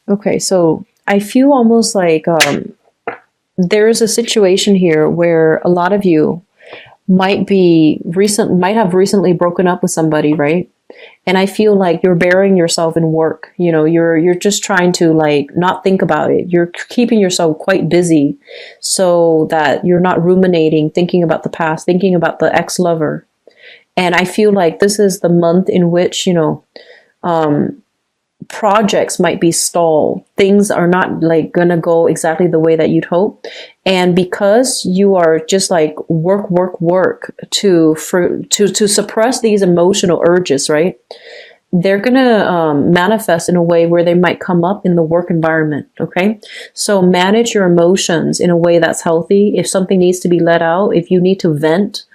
Okay, so I feel almost like there's a situation here where a lot of you might have recently broken up with somebody, right? And I feel like you're burying yourself in work. You know, you're just trying to like not think about it. You're keeping yourself quite busy so that you're not ruminating, thinking about the past, thinking about the ex-lover. And I feel like this is the month in which, projects might be stalled. Things are not like gonna go exactly the way that you'd hope. And because you are just like work to suppress these emotional urges, right? They're gonna manifest in a way where they might come up in the work environment. Okay, so manage your emotions in a way that's healthy. If something needs to be let out, if you need to vent,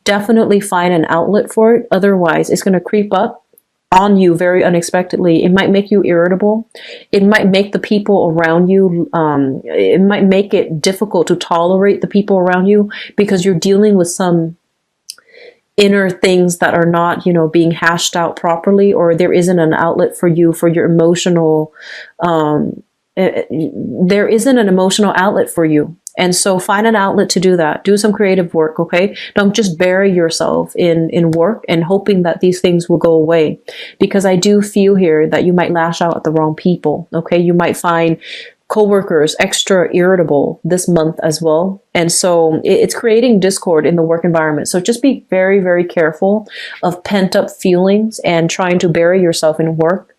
definitely find an outlet for it. Otherwise, it's gonna creep up on you very unexpectedly. It might make you irritable. It might make the people around you, it might make it difficult to tolerate the people around you because you're dealing with some inner things that are not, being hashed out properly, or there isn't an outlet for you for your emotional, there isn't an emotional outlet for you. And so find an outlet to do that. Do some creative work, okay? Don't just bury yourself in work and hoping that these things will go away. Because I do feel here that you might lash out at the wrong people, okay? You might find coworkers extra irritable this month as well. And so it's creating discord in the work environment. So just be very, very careful of pent up feelings and trying to bury yourself in work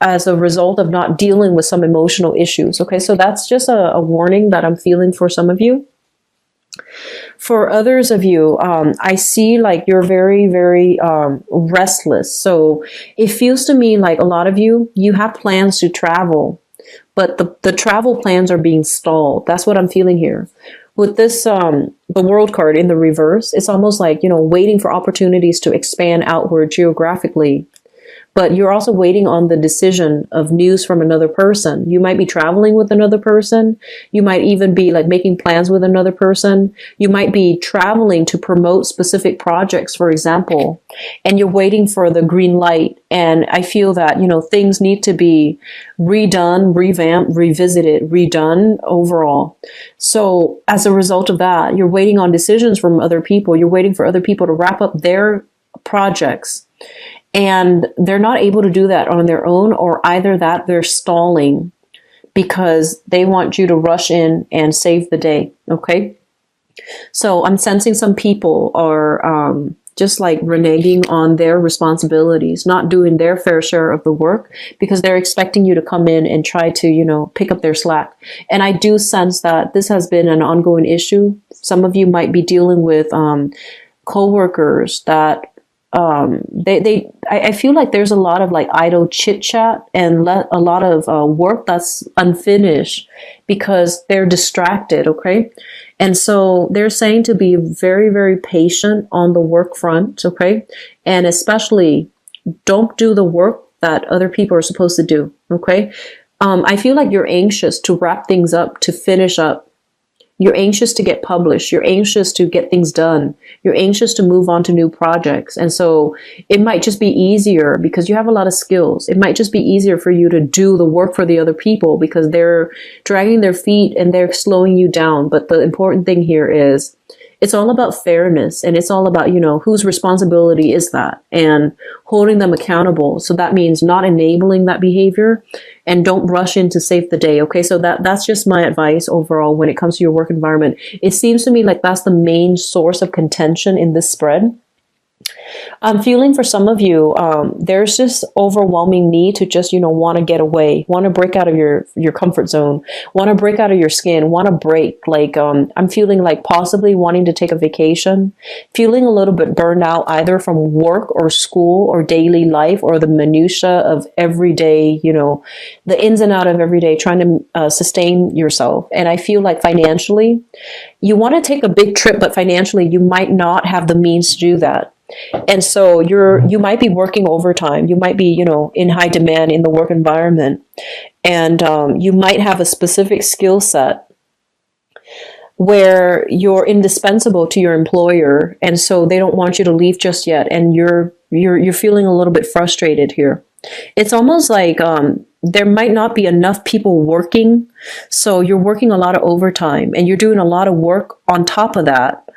as a result of not dealing with some emotional issues. Okay, so that's just a warning that I'm feeling for some of you. For others of you, I see like you're very, very restless. So it feels to me like a lot of you have plans to travel, but the travel plans are being stalled. That's what I'm feeling here. With this, the world card in the reverse, it's almost like, waiting for opportunities to expand outward geographically. But you're also waiting on the decision of news from another person. You might be traveling with another person. You might even be like making plans with another person. You might be traveling to promote specific projects, for example, and you're waiting for the green light. And I feel that, things need to be redone, revamped, revisited, redone overall. So as a result of that, you're waiting on decisions from other people. You're waiting for other people to wrap up their projects. And they're not able to do that on their own, or either that they're stalling because they want you to rush in and save the day. Okay. So I'm sensing some people are just like reneging on their responsibilities, not doing their fair share of the work because they're expecting you to come in and try to, pick up their slack. And I do sense that this has been an ongoing issue. Some of you might be dealing with coworkers that I feel like there's a lot of like idle chit chat and a lot of work that's unfinished because they're distracted. Okay. And so they're saying to be very, very patient on the work front. Okay. And especially don't do the work that other people are supposed to do. Okay. I feel like you're anxious to wrap things up, to finish up. You're anxious to get published. You're anxious to get things done. You're anxious to move on to new projects. And so it might just be easier because you have a lot of skills. It might just be easier for you to do the work for the other people because they're dragging their feet and they're slowing you down. But the important thing here is it's all about fairness, and it's all about, whose responsibility is that and holding them accountable. So that means not enabling that behavior and don't rush in to save the day. Okay. So that's just my advice overall when it comes to your work environment. It seems to me like that's the main source of contention in this spread. I'm feeling for some of you, there's this overwhelming need to just, want to get away, want to break out of your comfort zone, want to break out of your skin, want to break. Like, I'm feeling like possibly wanting to take a vacation, feeling a little bit burned out either from work or school or daily life or the minutia of everyday, the ins and out of every day, trying to sustain yourself. And I feel like financially, you want to take a big trip, but financially, you might not have the means to do that. And so you might be working overtime. You might be, in high demand in the work environment. And you might have a specific skill set where you're indispensable to your employer. And so they don't want you to leave just yet. And you're feeling a little bit frustrated here. It's almost like there might not be enough people working. So you're working a lot of overtime and you're doing a lot of work on top of that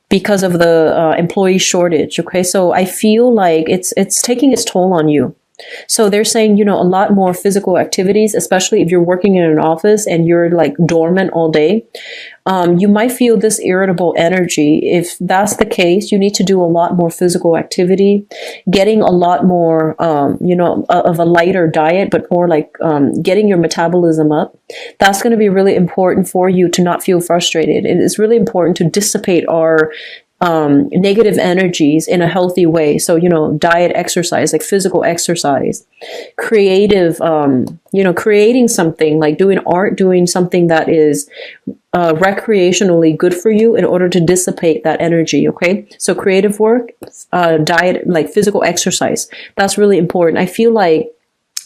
because of the employee shortage. Okay. So I feel like it's taking its toll on you. So they're saying, a lot more physical activities, especially if you're working in an office and you're like dormant all day. You might feel this irritable energy. If that's the case, you need to do a lot more physical activity, getting a lot more, of a lighter diet, but more like getting your metabolism up. That's going to be really important for you to not feel frustrated. And it's really important to dissipate our negative energies in a healthy way. So, diet, exercise, like physical exercise, creative, creating something like doing art, doing something that is recreationally good for you in order to dissipate that energy. Okay. So creative work, diet, like physical exercise, that's really important. I feel like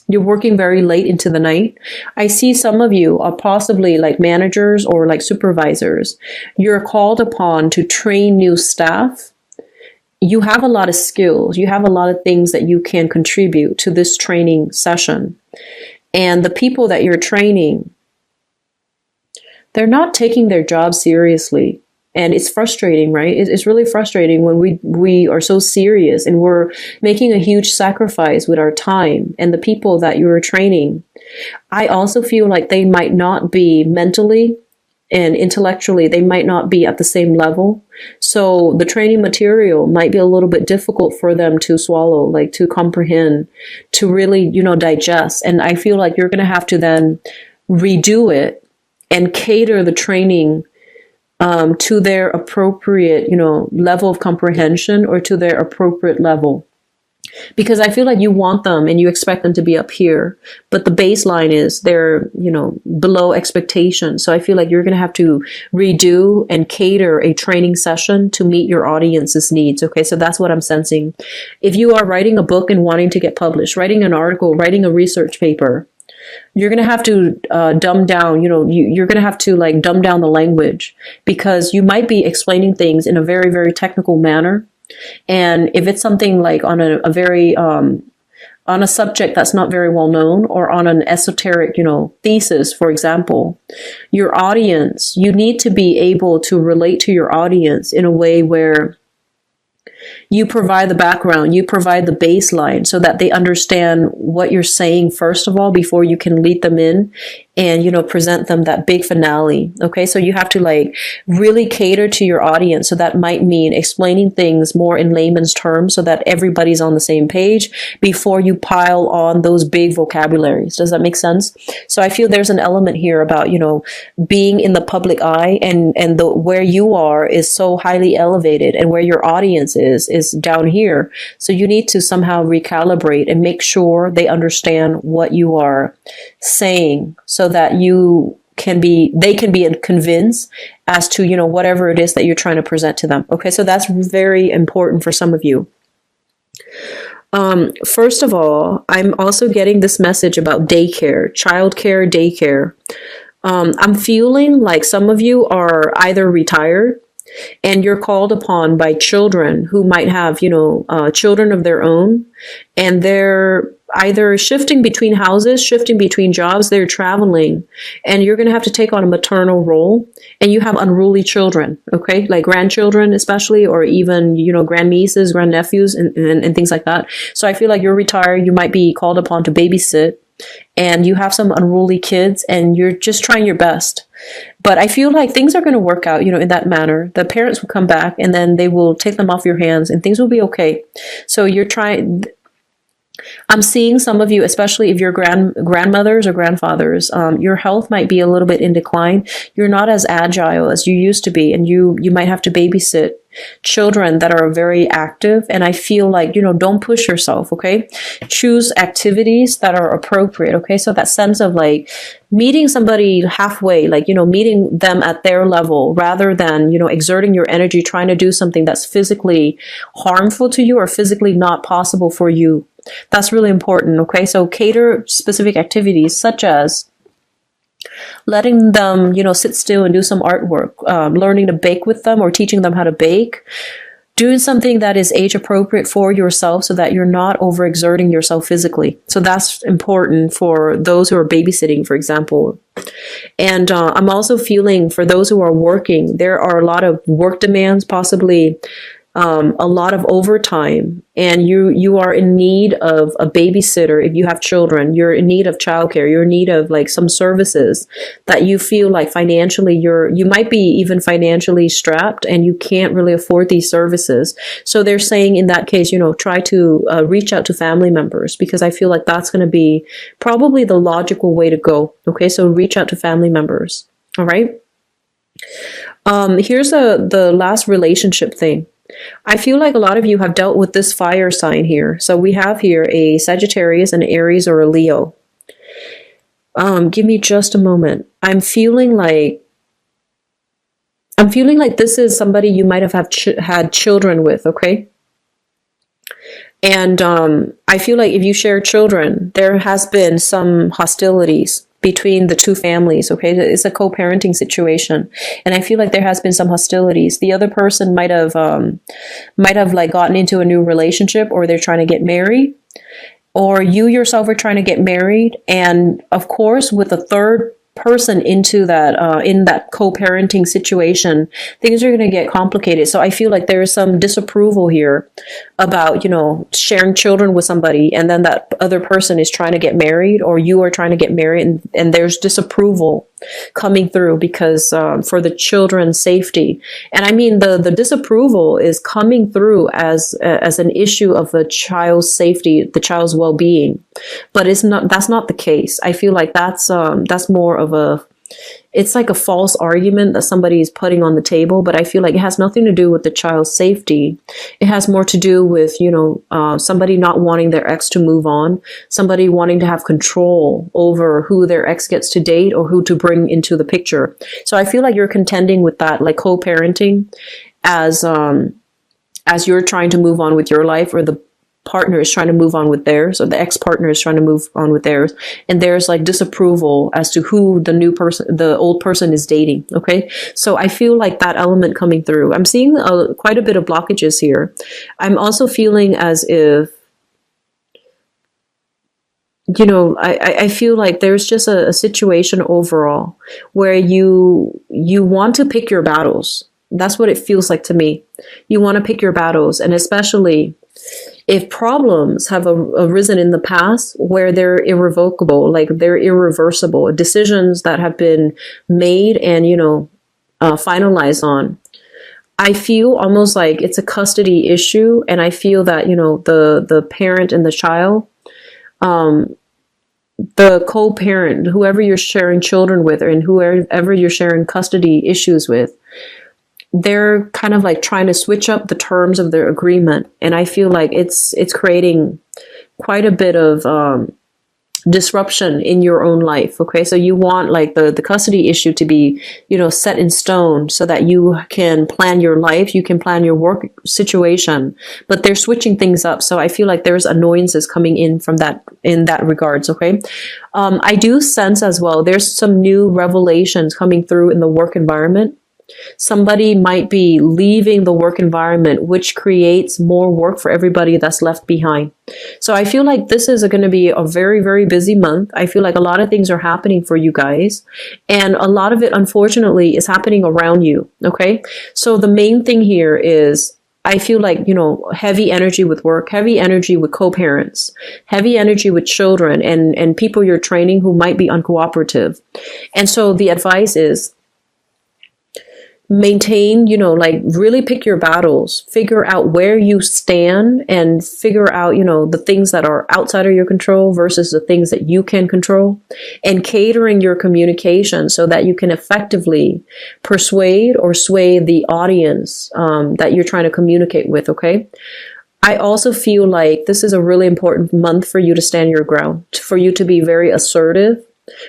you're working very late into the night. I see some of you are possibly like managers or like supervisors. You're called upon to train new staff. You have a lot of skills. You have a lot of things that you can contribute to this training session. And the people that you're training, they're not taking their job seriously. And it's frustrating, right? It's really frustrating when we are so serious and we're making a huge sacrifice with our time and the people that you're training. I also feel like they might not be mentally and intellectually, they might not be at the same level. So the training material might be a little bit difficult for them to swallow, like to comprehend, to really, digest. And I feel like you're going to have to then redo it and cater the training to their appropriate, level of comprehension or to their appropriate level. Because I feel like you want them and you expect them to be up here, but the baseline is they're, below expectation. So I feel like you're going to have to redo and cater a training session to meet your audience's needs. Okay. So that's what I'm sensing. If you are writing a book and wanting to get published, writing an article, writing a research paper, you're going to have to dumb down, you're going to have to like dumb down the language because you might be explaining things in a very, very technical manner. And if it's something like on a very, on a subject that's not very well known or on an esoteric, thesis, for example, your audience, you need to be able to relate to your audience in a way where you provide the background, you provide the baseline so that they understand what you're saying, first of all, before you can lead them in and, present them that big finale. Okay. So you have to like really cater to your audience. So that might mean explaining things more in layman's terms so that everybody's on the same page before you pile on those big vocabularies. Does that make sense? So I feel there's an element here about, being in the public eye and where you are is so highly elevated and where your audience is down here. So you need to somehow recalibrate and make sure they understand what you are saying so that they can be convinced as to, whatever it is that you're trying to present to them. Okay. So that's very important for some of you. First of all, I'm also getting this message about daycare, childcare, daycare. I'm feeling like some of you are either retired and you're called upon by children who might have, children of their own, and they're either shifting between houses, shifting between jobs, they're traveling, and you're going to have to take on a maternal role, and you have unruly children, okay? Like grandchildren especially, or even, grandnieces, grandnephews, and things like that. So I feel like you're retired, you might be called upon to babysit, and you have some unruly kids, and you're just trying your best. But I feel like things are going to work out, in that manner. The parents will come back, and then they will take them off your hands, and things will be okay. So you're trying... I'm seeing some of you, especially if you're grandmothers or grandfathers, your health might be a little bit in decline. You're not as agile as you used to be, and you might have to babysit children that are very active. And I feel like, don't push yourself, okay? Choose activities that are appropriate, okay? So that sense of like meeting somebody halfway, like, meeting them at their level rather than, exerting your energy trying to do something that's physically harmful to you or physically not possible for you. That's really important, okay? So cater specific activities such as letting them, sit still and do some artwork, learning to bake with them or teaching them how to bake, doing something that is age appropriate for yourself so that you're not overexerting yourself physically. So that's important for those who are babysitting, for example. And I'm also feeling for those who are working, there are a lot of work demands, possibly a lot of overtime, and you are in need of a babysitter. If you have children, you're in need of childcare, you're in need of like some services that you feel like financially you might be even financially strapped and you can't really afford these services. So they're saying in that case, try to reach out to family members, because I feel like that's going to be probably the logical way to go. Okay, so reach out to family members. All right. Here's the last relationship thing. I feel like a lot of you have dealt with this fire sign here. So we have here a Sagittarius, an Aries, or a Leo. Give me just a moment. I'm feeling like this is somebody you might have had children with, okay? And I feel like if you share children, there has been some hostilities between the two families, okay? It's a co-parenting situation. And I feel like there has been some hostilities. The other person might have like gotten into a new relationship, or they're trying to get married, or you yourself are trying to get married. And of course, with a third person into that in that co-parenting situation, things are going to get complicated. So I feel like there is some disapproval here about sharing children with somebody, and then that other person is trying to get married, or you are trying to get married, and there's disapproval coming through because for the children's safety. And I mean the disapproval is coming through as an issue of the child's safety, the child's well-being, but that's not the case. I feel like that's more of it's like a false argument that somebody is putting on the table, but I feel like it has nothing to do with the child's safety. It has more to do with, somebody not wanting their ex to move on, somebody wanting to have control over who their ex gets to date or who to bring into the picture. So I feel like you're contending with that, like co-parenting as you're trying to move on with your life, or the partner is trying to move on with theirs, or the ex-partner is trying to move on with theirs, and there's like disapproval as to who the old person is dating. Okay, so I feel like that element coming through. I'm seeing quite a bit of blockages here. I'm also feeling as if I feel like there's just a situation overall where you want to pick your battles. That's what it feels like to me. You want to pick your battles, and especially if problems have arisen in the past where they're irrevocable, like they're irreversible, decisions that have been made and, finalized on. I feel almost like it's a custody issue. And I feel that, the parent and the child, the co-parent, whoever you're sharing children with, and whoever you're sharing custody issues with, they're kind of like trying to switch up the terms of their agreement. And I feel like it's creating quite a bit of disruption in your own life. Okay. So you want like the custody issue to be, set in stone so that you can plan your life, you can plan your work situation, but they're switching things up. So I feel like there's annoyances coming in from that, in that regards. Okay. I do sense as well, there's some new revelations coming through in the work environment. Somebody might be leaving the work environment, which creates more work for everybody that's left behind. So I feel like this is going to be a very, very busy month. I feel like a lot of things are happening for you guys. And a lot of it, unfortunately, is happening around you. Okay. So the main thing here is, I feel like, heavy energy with work, heavy energy with co-parents, heavy energy with children and people you're training who might be uncooperative. And so the advice is, maintain, like really pick your battles, figure out where you stand and figure out, the things that are outside of your control versus the things that you can control, and catering your communication so that you can effectively persuade or sway the audience that you're trying to communicate with. Okay. I also feel like this is a really important month for you to stand your ground, for you to be very assertive,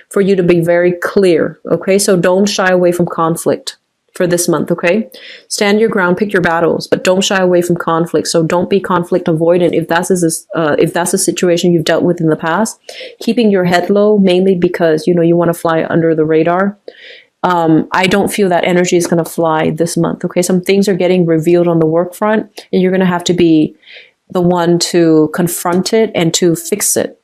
for you to be very clear. Okay. So don't shy away from conflict for this month, okay? Stand your ground, pick your battles, but don't shy away from conflict. So don't be conflict avoidant if that's a situation you've dealt with in the past. Keeping your head low, mainly because, you want to fly under the radar. I don't feel that energy is going to fly this month. Okay. Some things are getting revealed on the work front, and you're going to have to be the one to confront it and to fix it.